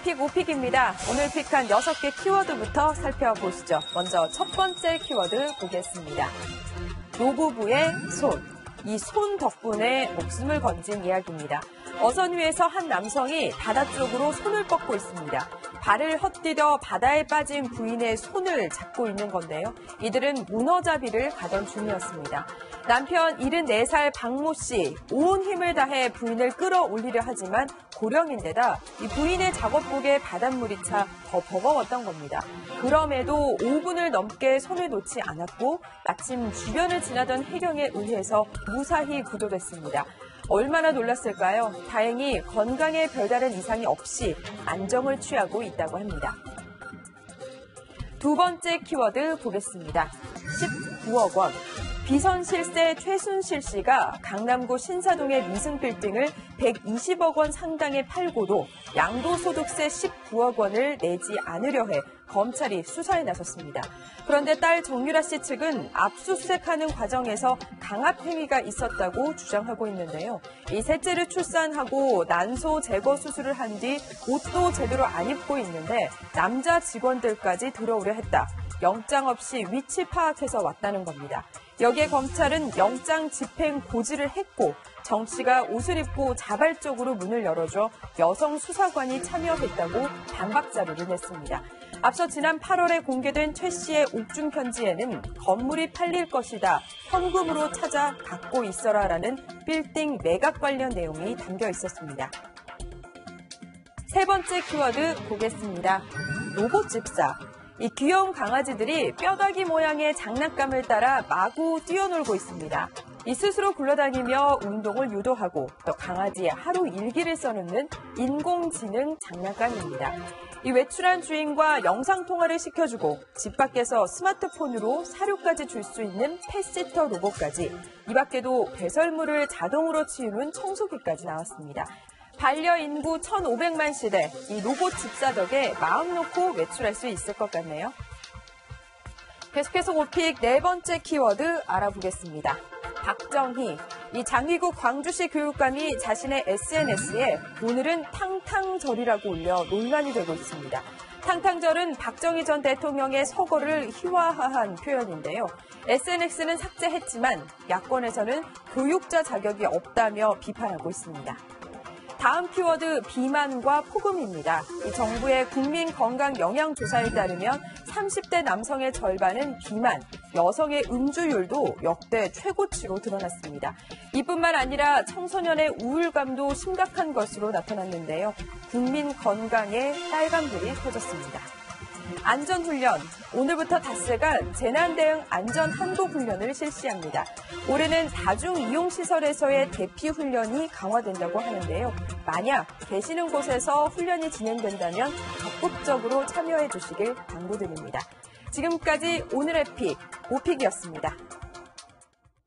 픽 5픽입니다. 오늘 픽한 6개 키워드부터 살펴보시죠. 먼저 첫 번째 키워드 보겠습니다. 노부부의 손. 이 손 덕분에 목숨을 건진 이야기입니다. 어선 위에서 한 남성이 바다 쪽으로 손을 뻗고 있습니다. 발을 헛디뎌 바다에 빠진 부인의 손을 잡고 있는 건데요. 이들은 문어잡이를 가던 중이었습니다. 남편 74살 박모 씨, 온 힘을 다해 부인을 끌어올리려 하지만 고령인데다 이 부인의 작업복에 바닷물이 차 더 버거웠던 겁니다. 그럼에도 5분을 넘게 손을 놓지 않았고 마침 주변을 지나던 해경에 의해서 무사히 구조됐습니다. 얼마나 놀랐을까요? 다행히 건강에 별다른 이상이 없이 안정을 취하고 있다고 합니다. 두 번째 키워드 보겠습니다. 19억 원. 비선실세 최순실 씨가 강남구 신사동의 미승빌딩을 120억 원 상당에 팔고도 양도소득세 19억 원을 내지 않으려 해 검찰이 수사에 나섰습니다. 그런데 딸 정유라 씨 측은 압수수색하는 과정에서 강압 행위가 있었다고 주장하고 있는데요. 이 셋째를 출산하고 난소 제거 수술을 한 뒤 옷도 제대로 안 입고 있는데 남자 직원들까지 들어오려 했다. 영장 없이 위치 파악해서 왔다는 겁니다. 여기에 검찰은 영장 집행 고지를 했고 정 씨가 옷을 입고 자발적으로 문을 열어줘 여성 수사관이 참여했다고 반박 자료를 냈습니다. 앞서 지난 8월에 공개된 최 씨의 옥중 편지에는 건물이 팔릴 것이다. 현금으로 찾아 갖고 있어라라는 빌딩 매각 관련 내용이 담겨 있었습니다. 세 번째 키워드 보겠습니다. 로봇 집사. 이 귀여운 강아지들이 뼈다귀 모양의 장난감을 따라 마구 뛰어놀고 있습니다. 이 스스로 굴러다니며 운동을 유도하고 또 강아지의 하루 일기를 써놓는 인공지능 장난감입니다. 이 외출한 주인과 영상통화를 시켜주고 집 밖에서 스마트폰으로 사료까지 줄 수 있는 펫시터 로봇까지 이 밖에도 배설물을 자동으로 치우는 청소기까지 나왔습니다. 반려인구 1,500만 시대, 이 로봇 집사 덕에 마음 놓고 외출할 수 있을 것 같네요. 계속해서 5픽 네 번째 키워드 알아보겠습니다. 박정희, 이 장위국 광주시 교육감이 자신의 SNS에 오늘은 탕탕절이라고 올려 논란이 되고 있습니다. 탕탕절은 박정희 전 대통령의 서거를 희화화한 표현인데요. SNS는 삭제했지만 야권에서는 교육자 자격이 없다며 비판하고 있습니다. 다음 키워드 비만과 폭음입니다. 이 정부의 국민건강영양조사에 따르면 30대 남성의 절반은 비만, 여성의 음주율도 역대 최고치로 드러났습니다. 이뿐만 아니라 청소년의 우울감도 심각한 것으로 나타났는데요. 국민 건강에 빨간불이 켜졌습니다. 안전훈련, 오늘부터 닷새가 재난대응 안전한복훈련을 실시합니다. 올해는 다중이용시설에서의 대피훈련이 강화된다고 하는데요. 만약 계시는 곳에서 훈련이 진행된다면 적극적으로 참여해 주시길 당부드립니다. 지금까지 오늘의 픽, 5픽이었습니다.